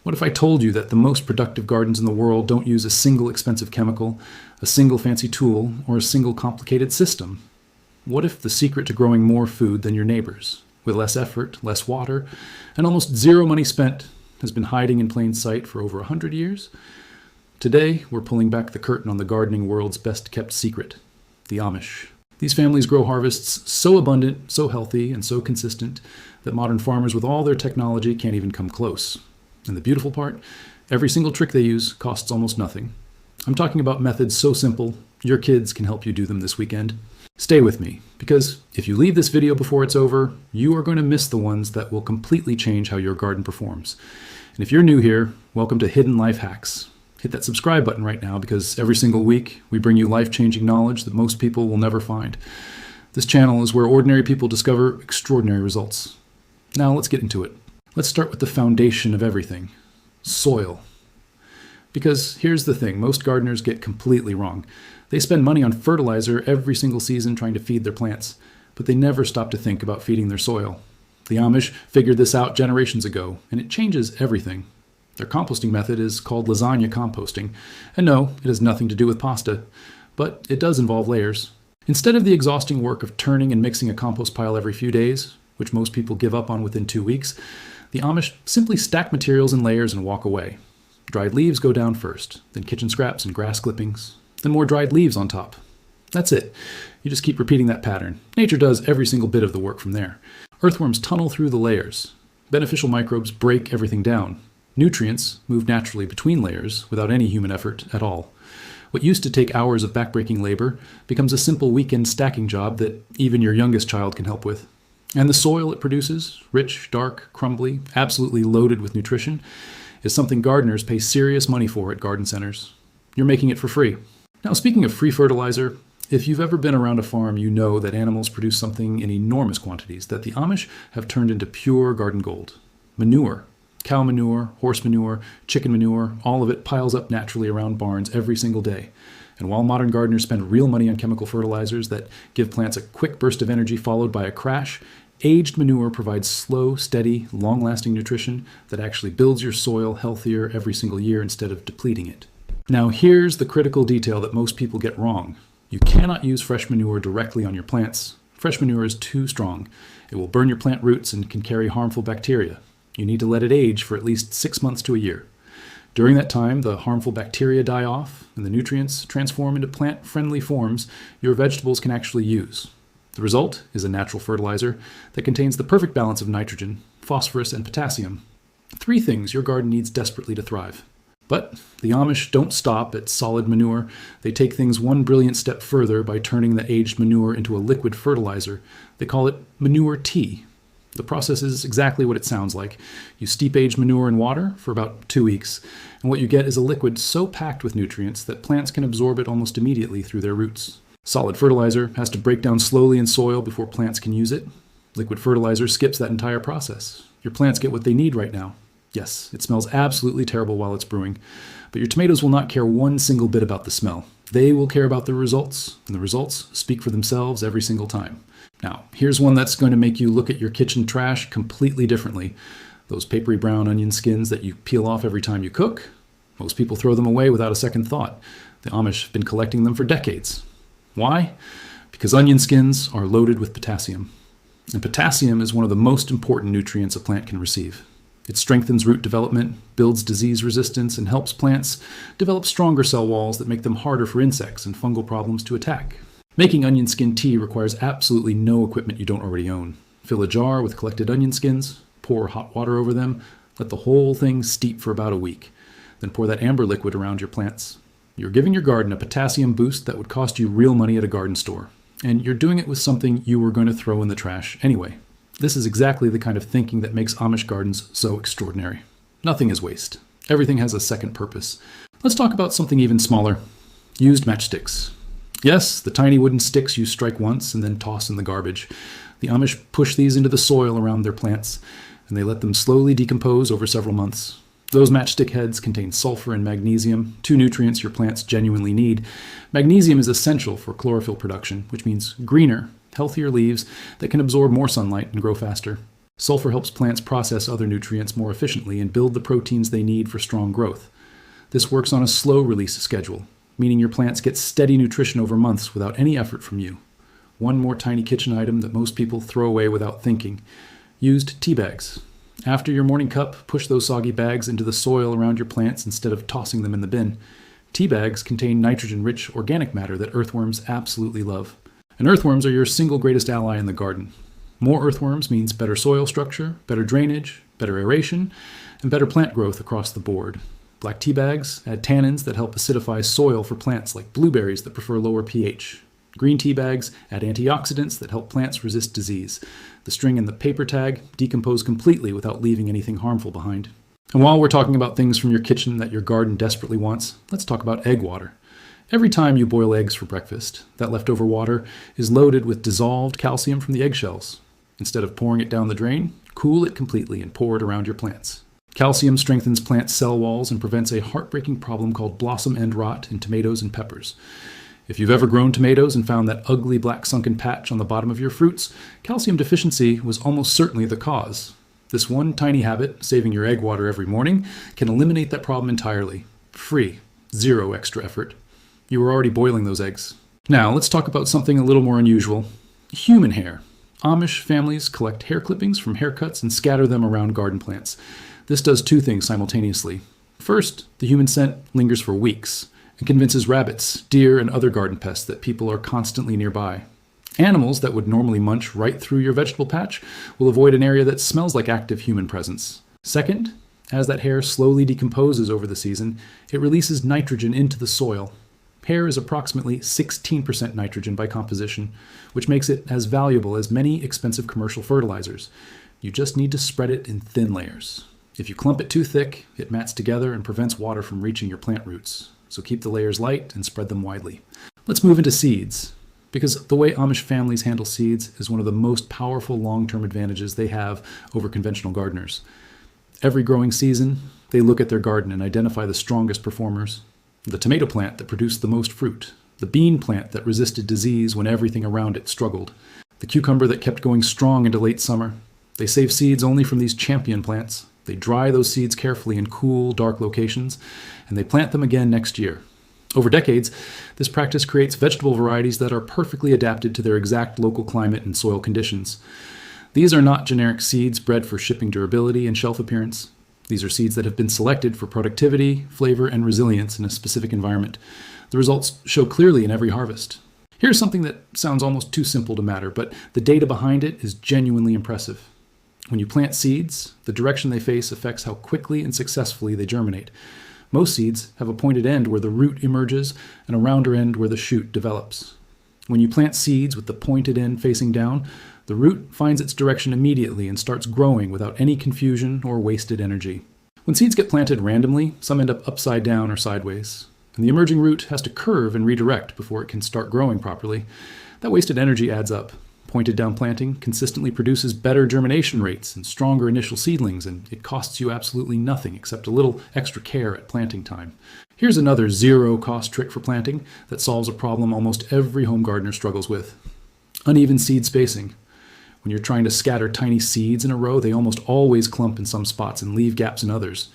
What if I told you that the most productive gardens in the world don't use a single expensive chemical, a single fancy tool, or a single complicated system? What if the secret to growing more food than your neighbors, with less effort, less water, and almost zero money spent, has been hiding in plain sight for over 100 years? Today, we're pulling back the curtain on the gardening world's best-kept secret, the Amish. These families grow harvests so abundant, so healthy, and so consistent that modern farmers with all their technology can't even come close. And the beautiful part, every single trick they use costs almost nothing. I'm talking about methods so simple, your kids can help you do them this weekend. Stay with me, because if you leave this video before it's over, you are going to miss the ones that will completely change how your garden performs. And if you're new here, welcome to Hidden Life Hacks. Hit that subscribe button right now, because every single week we bring you life-changing knowledge that most people will never find. This channel is where ordinary people discover extraordinary results. Now let's get into it. Let's start with the foundation of everything, soil. Because here's the thing, most gardeners get completely wrong. They spend money on fertilizer every single season trying to feed their plants, but they never stop to think about feeding their soil. The Amish figured this out generations ago, and it changes everything. Their composting method is called lasagna composting, and no, it has nothing to do with pasta, but it does involve layers. Instead of the exhausting work of turning and mixing a compost pile every few days, which most people give up on within 2 weeks, the Amish simply stack materials in layers and walk away. Dried leaves go down first, then kitchen scraps and grass clippings, then more dried leaves on top. That's it. You just keep repeating that pattern. Nature does every single bit of the work from there. Earthworms tunnel through the layers. Beneficial microbes break everything down. Nutrients move naturally between layers without any human effort at all. What used to take hours of backbreaking labor becomes a simple weekend stacking job that even your youngest child can help with. And the soil it produces, rich, dark, crumbly, absolutely loaded with nutrition, is something gardeners pay serious money for at garden centers. You're making it for free. Now, speaking of free fertilizer, if you've ever been around a farm, you know that animals produce something in enormous quantities that the Amish have turned into pure garden gold. Manure. Cow manure, horse manure, chicken manure, all of it piles up naturally around barns every single day. And while modern gardeners spend real money on chemical fertilizers that give plants a quick burst of energy followed by a crash, aged manure provides slow, steady, long-lasting nutrition that actually builds your soil healthier every single year instead of depleting it. Now here's the critical detail that most people get wrong. You cannot use fresh manure directly on your plants. Fresh manure is too strong. It will burn your plant roots and can carry harmful bacteria. You need to let it age for at least 6 months to a year. During that time, the harmful bacteria die off and the nutrients transform into plant-friendly forms your vegetables can actually use. The result is a natural fertilizer that contains the perfect balance of nitrogen, phosphorus, and potassium. 3 things your garden needs desperately to thrive. But the Amish don't stop at solid manure. They take things one brilliant step further by turning the aged manure into a liquid fertilizer. They call it manure tea. The process is exactly what it sounds like. You steep aged manure in water for about 2 weeks, and what you get is a liquid so packed with nutrients that plants can absorb it almost immediately through their roots. Solid fertilizer has to break down slowly in soil before plants can use it. Liquid fertilizer skips that entire process. Your plants get what they need right now. Yes, it smells absolutely terrible while it's brewing, but your tomatoes will not care one single bit about the smell. They will care about the results, and the results speak for themselves every single time. Now, here's one that's going to make you look at your kitchen trash completely differently. Those papery brown onion skins that you peel off every time you cook, most people throw them away without a second thought. The Amish have been collecting them for decades. Why? Because onion skins are loaded with potassium. And potassium is one of the most important nutrients a plant can receive. It strengthens root development, builds disease resistance, and helps plants develop stronger cell walls that make them harder for insects and fungal problems to attack. Making onion skin tea requires absolutely no equipment you don't already own. Fill a jar with collected onion skins, pour hot water over them, let the whole thing steep for about a week. Then pour that amber liquid around your plants. You're giving your garden a potassium boost that would cost you real money at a garden store. And you're doing it with something you were going to throw in the trash anyway. This is exactly the kind of thinking that makes Amish gardens so extraordinary. Nothing is waste. Everything has a second purpose. Let's talk about something even smaller. Used matchsticks. Yes, the tiny wooden sticks you strike once and then toss in the garbage. The Amish push these into the soil around their plants, and they let them slowly decompose over several months. Those matchstick heads contain sulfur and magnesium, 2 nutrients your plants genuinely need. Magnesium is essential for chlorophyll production, which means greener, healthier leaves that can absorb more sunlight and grow faster. Sulfur helps plants process other nutrients more efficiently and build the proteins they need for strong growth. This works on a slow release schedule, meaning your plants get steady nutrition over months without any effort from you. One more tiny kitchen item that most people throw away without thinking. Used tea bags. After your morning cup, push those soggy bags into the soil around your plants instead of tossing them in the bin. Tea bags contain nitrogen-rich organic matter that earthworms absolutely love. And earthworms are your single greatest ally in the garden. More earthworms means better soil structure, better drainage, better aeration, and better plant growth across the board. Black tea bags add tannins that help acidify soil for plants like blueberries that prefer lower pH. Green tea bags add antioxidants that help plants resist disease. The string and the paper tag decompose completely without leaving anything harmful behind. And while we're talking about things from your kitchen that your garden desperately wants, let's talk about egg water. Every time you boil eggs for breakfast, that leftover water is loaded with dissolved calcium from the eggshells. Instead of pouring it down the drain, cool it completely and pour it around your plants. Calcium strengthens plant cell walls and prevents a heartbreaking problem called blossom end rot in tomatoes and peppers. If you've ever grown tomatoes and found that ugly black sunken patch on the bottom of your fruits, calcium deficiency was almost certainly the cause. This one tiny habit, saving your egg water every morning, can eliminate that problem entirely. Free. Zero extra effort. You were already boiling those eggs. Now, let's talk about something a little more unusual. Human hair. Amish families collect hair clippings from haircuts and scatter them around garden plants. This does two things simultaneously. First, the human scent lingers for weeks and convinces rabbits, deer, and other garden pests that people are constantly nearby. Animals that would normally munch right through your vegetable patch will avoid an area that smells like active human presence. Second, as that hair slowly decomposes over the season, it releases nitrogen into the soil. Hair is approximately 16% nitrogen by composition, which makes it as valuable as many expensive commercial fertilizers. You just need to spread it in thin layers. If you clump it too thick, it mats together and prevents water from reaching your plant roots. So keep the layers light and spread them widely. Let's move into seeds, because the way Amish families handle seeds is one of the most powerful long-term advantages they have over conventional gardeners. Every growing season, they look at their garden and identify the strongest performers. The tomato plant that produced the most fruit, the bean plant that resisted disease when everything around it struggled, the cucumber that kept going strong into late summer. They save seeds only from these champion plants. They dry those seeds carefully in cool, dark locations, and they plant them again next year. Over decades, this practice creates vegetable varieties that are perfectly adapted to their exact local climate and soil conditions. These are not generic seeds bred for shipping durability and shelf appearance. These are seeds that have been selected for productivity, flavor, and resilience in a specific environment. The results show clearly in every harvest. Here's something that sounds almost too simple to matter, but the data behind it is genuinely impressive. When you plant seeds, the direction they face affects how quickly and successfully they germinate. Most seeds have a pointed end where the root emerges and a rounder end where the shoot develops. When you plant seeds with the pointed end facing down, the root finds its direction immediately and starts growing without any confusion or wasted energy. When seeds get planted randomly, some end up upside down or sideways, and the emerging root has to curve and redirect before it can start growing properly. That wasted energy adds up. Pointed down planting consistently produces better germination rates and stronger initial seedlings, and it costs you absolutely nothing except a little extra care at planting time. Here's another zero-cost trick for planting that solves a problem almost every home gardener struggles with. Uneven seed spacing. When you're trying to scatter tiny seeds in a row, they almost always clump in some spots and leave gaps in others.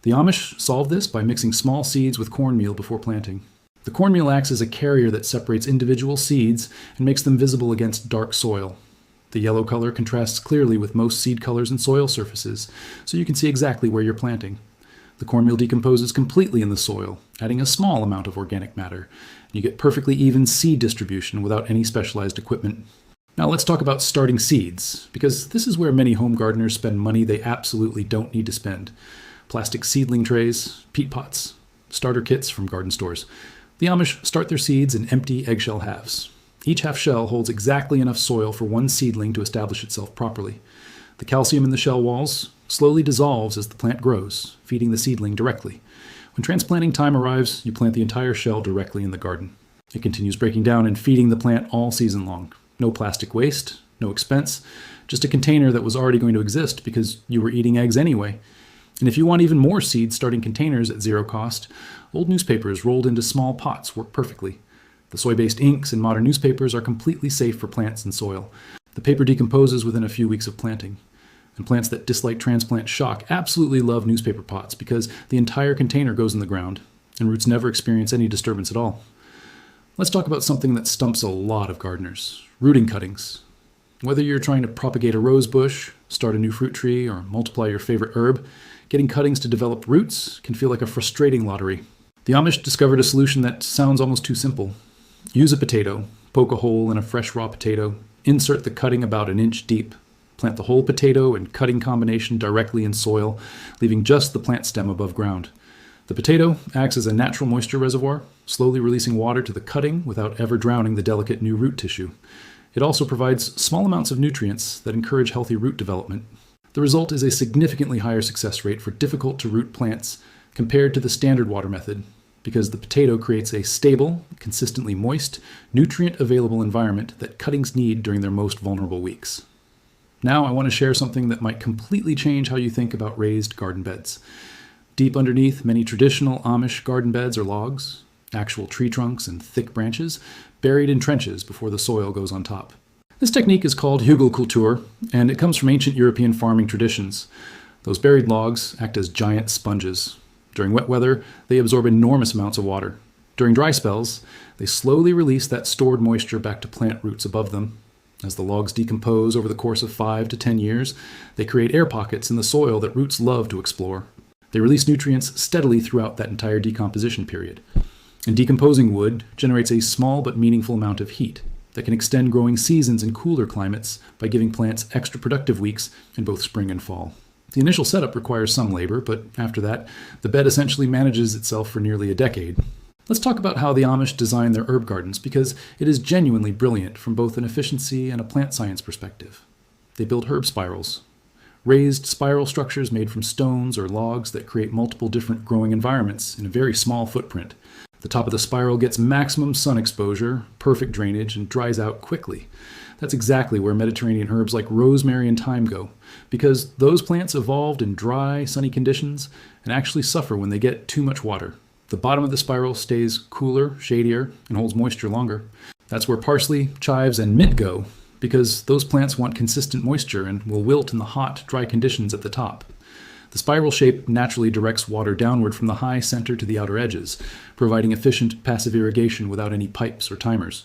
The Amish solve this by mixing small seeds with cornmeal before planting. The cornmeal acts as a carrier that separates individual seeds and makes them visible against dark soil. The yellow color contrasts clearly with most seed colors and soil surfaces, so you can see exactly where you're planting. The cornmeal decomposes completely in the soil, adding a small amount of organic matter. You get perfectly even seed distribution without any specialized equipment. Now let's talk about starting seeds, because this is where many home gardeners spend money they absolutely don't need to spend. Plastic seedling trays, peat pots, starter kits from garden stores. The Amish start their seeds in empty eggshell halves. Each half shell holds exactly enough soil for one seedling to establish itself properly. The calcium in the shell walls slowly dissolves as the plant grows, feeding the seedling directly. When transplanting time arrives, you plant the entire shell directly in the garden. It continues breaking down and feeding the plant all season long. No plastic waste, no expense, just a container that was already going to exist because you were eating eggs anyway. And if you want even more seed starting containers at zero cost, old newspapers rolled into small pots work perfectly. The soy-based inks in modern newspapers are completely safe for plants and soil. The paper decomposes within a few weeks of planting. And plants that dislike transplant shock absolutely love newspaper pots because the entire container goes in the ground and roots never experience any disturbance at all. Let's talk about something that stumps a lot of gardeners: rooting cuttings. Whether you're trying to propagate a rose bush, start a new fruit tree, or multiply your favorite herb, getting cuttings to develop roots can feel like a frustrating lottery. The Amish discovered a solution that sounds almost too simple. Use a potato, poke a hole in a fresh raw potato, insert the cutting about an inch deep, plant the whole potato and cutting combination directly in soil, leaving just the plant stem above ground. The potato acts as a natural moisture reservoir, slowly releasing water to the cutting without ever drowning the delicate new root tissue. It also provides small amounts of nutrients that encourage healthy root development. The result is a significantly higher success rate for difficult-to-root plants compared to the standard water method, because the potato creates a stable, consistently moist, nutrient-available environment that cuttings need during their most vulnerable weeks. Now I want to share something that might completely change how you think about raised garden beds. Deep underneath many traditional Amish garden beds are logs, actual tree trunks and thick branches, buried in trenches before the soil goes on top. This technique is called hugelkultur, and it comes from ancient European farming traditions. Those buried logs act as giant sponges. During wet weather, they absorb enormous amounts of water. During dry spells, they slowly release that stored moisture back to plant roots above them. As the logs decompose over the course of 5 to 10 years, they create air pockets in the soil that roots love to explore. They release nutrients steadily throughout that entire decomposition period. And decomposing wood generates a small but meaningful amount of heat that can extend growing seasons in cooler climates by giving plants extra productive weeks in both spring and fall. The initial setup requires some labor, but after that, the bed essentially manages itself for nearly a decade. Let's talk about how the Amish design their herb gardens, because it is genuinely brilliant from both an efficiency and a plant science perspective. They build herb spirals, raised spiral structures made from stones or logs that create multiple different growing environments in a very small footprint. The top of the spiral gets maximum sun exposure, perfect drainage, and dries out quickly. That's exactly where Mediterranean herbs like rosemary and thyme go, because those plants evolved in dry, sunny conditions and actually suffer when they get too much water. The bottom of the spiral stays cooler, shadier, and holds moisture longer. That's where parsley, chives, and mint go, because those plants want consistent moisture and will wilt in the hot, dry conditions at the top. The spiral shape naturally directs water downward from the high center to the outer edges, providing efficient passive irrigation without any pipes or timers.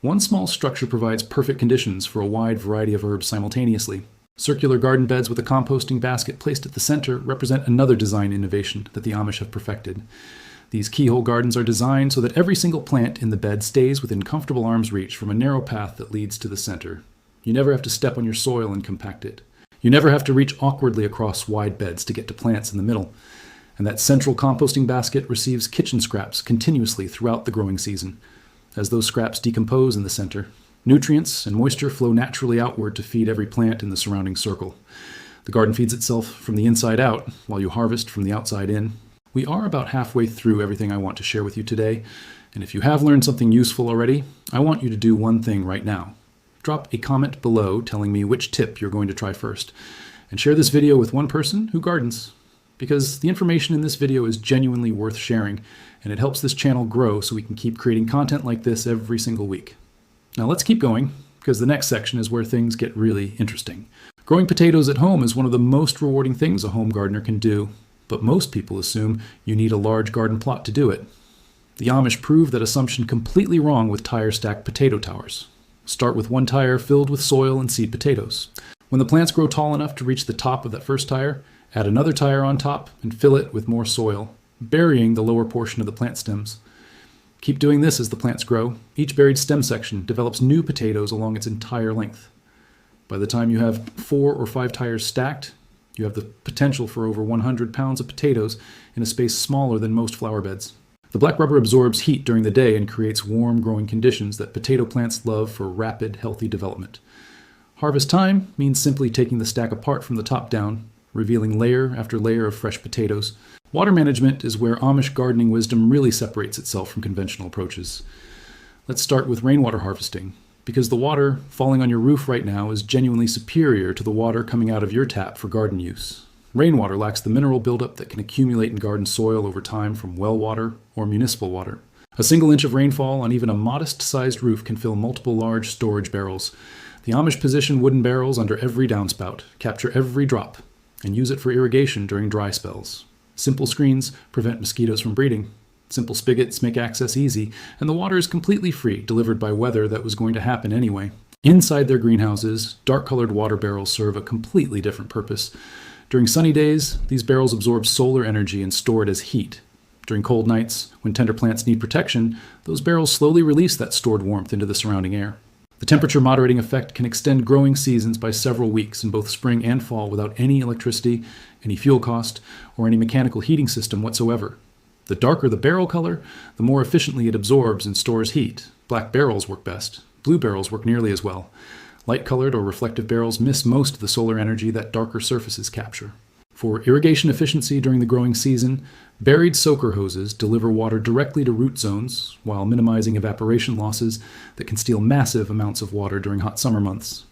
One small structure provides perfect conditions for a wide variety of herbs simultaneously. Circular garden beds with a composting basket placed at the center represent another design innovation that the Amish have perfected. These keyhole gardens are designed so that every single plant in the bed stays within comfortable arm's reach from a narrow path that leads to the center. You never have to step on your soil and compact it. You never have to reach awkwardly across wide beds to get to plants in the middle. And that central composting basket receives kitchen scraps continuously throughout the growing season. As those scraps decompose in the center, nutrients and moisture flow naturally outward to feed every plant in the surrounding circle. The garden feeds itself from the inside out, while you harvest from the outside in. We are about halfway through everything I want to share with you today, and if you have learned something useful already, I want you to do one thing right now. Drop a comment below telling me which tip you're going to try first, and share this video with one person who gardens, because the information in this video is genuinely worth sharing, and it helps this channel grow so we can keep creating content like this every single week. Now let's keep going, because the next section is where things get really interesting. Growing potatoes at home is one of the most rewarding things a home gardener can do, but most people assume you need a large garden plot to do it. The Amish prove that assumption completely wrong with tire-stacked potato towers. Start with one tire filled with soil and seed potatoes. When the plants grow tall enough to reach the top of that first tire, add another tire on top and fill it with more soil, burying the lower portion of the plant stems. Keep doing this as the plants grow. Each buried stem section develops new potatoes along its entire length. By the time you have 4 or 5 tires stacked, you have the potential for over 100 pounds of potatoes in a space smaller than most flower beds. The black rubber absorbs heat during the day and creates warm growing conditions that potato plants love for rapid, healthy development. Harvest time means simply taking the stack apart from the top down, revealing layer after layer of fresh potatoes. Water management is where Amish gardening wisdom really separates itself from conventional approaches. Let's start with rainwater harvesting, because the water falling on your roof right now is genuinely superior to the water coming out of your tap for garden use. Rainwater lacks the mineral buildup that can accumulate in garden soil over time from well water or municipal water. A single inch of rainfall on even a modest-sized roof can fill multiple large storage barrels. The Amish position wooden barrels under every downspout, capture every drop, and use it for irrigation during dry spells. Simple screens prevent mosquitoes from breeding. Simple spigots make access easy, and the water is completely free, delivered by weather that was going to happen anyway. Inside their greenhouses, dark-colored water barrels serve a completely different purpose. During sunny days, these barrels absorb solar energy and store it as heat. During cold nights, when tender plants need protection, those barrels slowly release that stored warmth into the surrounding air. The temperature moderating effect can extend growing seasons by several weeks in both spring and fall without any electricity, any fuel cost, or any mechanical heating system whatsoever. The darker the barrel color, the more efficiently it absorbs and stores heat. Black barrels work best. Blue barrels work nearly as well. Light-colored or reflective barrels miss most of the solar energy that darker surfaces capture. For irrigation efficiency during the growing season, buried soaker hoses deliver water directly to root zones while minimizing evaporation losses that can steal massive amounts of water during hot summer months.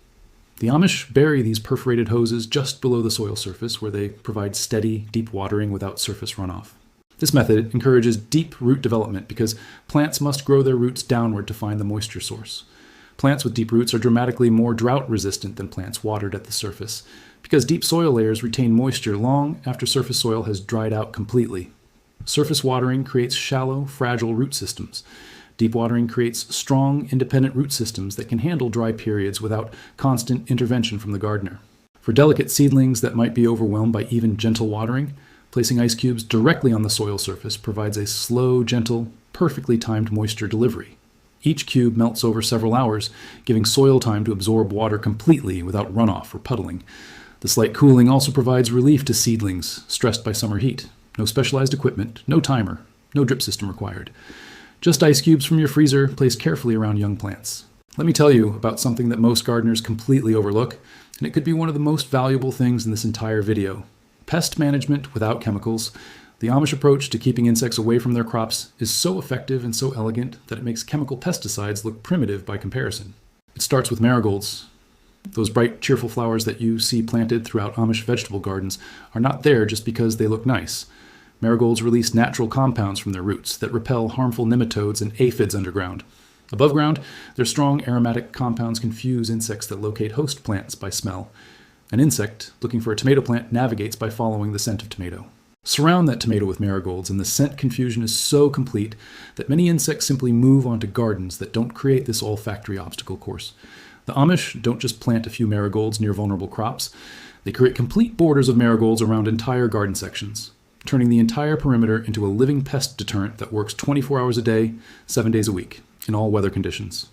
The Amish bury these perforated hoses just below the soil surface where they provide steady, deep watering without surface runoff. This method encourages deep root development because plants must grow their roots downward to find the moisture source. Plants with deep roots are dramatically more drought resistant than plants watered at the surface, because deep soil layers retain moisture long after surface soil has dried out completely. Surface watering creates shallow, fragile root systems. Deep watering creates strong, independent root systems that can handle dry periods without constant intervention from the gardener. For delicate seedlings that might be overwhelmed by even gentle watering, placing ice cubes directly on the soil surface provides a slow, gentle, perfectly timed moisture delivery. Each cube melts over several hours, giving soil time to absorb water completely without runoff or puddling. The slight cooling also provides relief to seedlings stressed by summer heat. No specialized equipment, no timer, no drip system required. Just ice cubes from your freezer placed carefully around young plants. Let me tell you about something that most gardeners completely overlook, and it could be one of the most valuable things in this entire video. Pest management without chemicals. The Amish approach to keeping insects away from their crops is so effective and so elegant that it makes chemical pesticides look primitive by comparison. It starts with marigolds. Those bright, cheerful flowers that you see planted throughout Amish vegetable gardens are not there just because they look nice. Marigolds release natural compounds from their roots that repel harmful nematodes and aphids underground. Above ground, their strong aromatic compounds confuse insects that locate host plants by smell. An insect looking for a tomato plant navigates by following the scent of tomato. Surround that tomato with marigolds, and the scent confusion is so complete that many insects simply move onto gardens that don't create this olfactory obstacle course. The Amish don't just plant a few marigolds near vulnerable crops. They create complete borders of marigolds around entire garden sections, turning the entire perimeter into a living pest deterrent that works 24 hours a day, 7 days a week, in all weather conditions.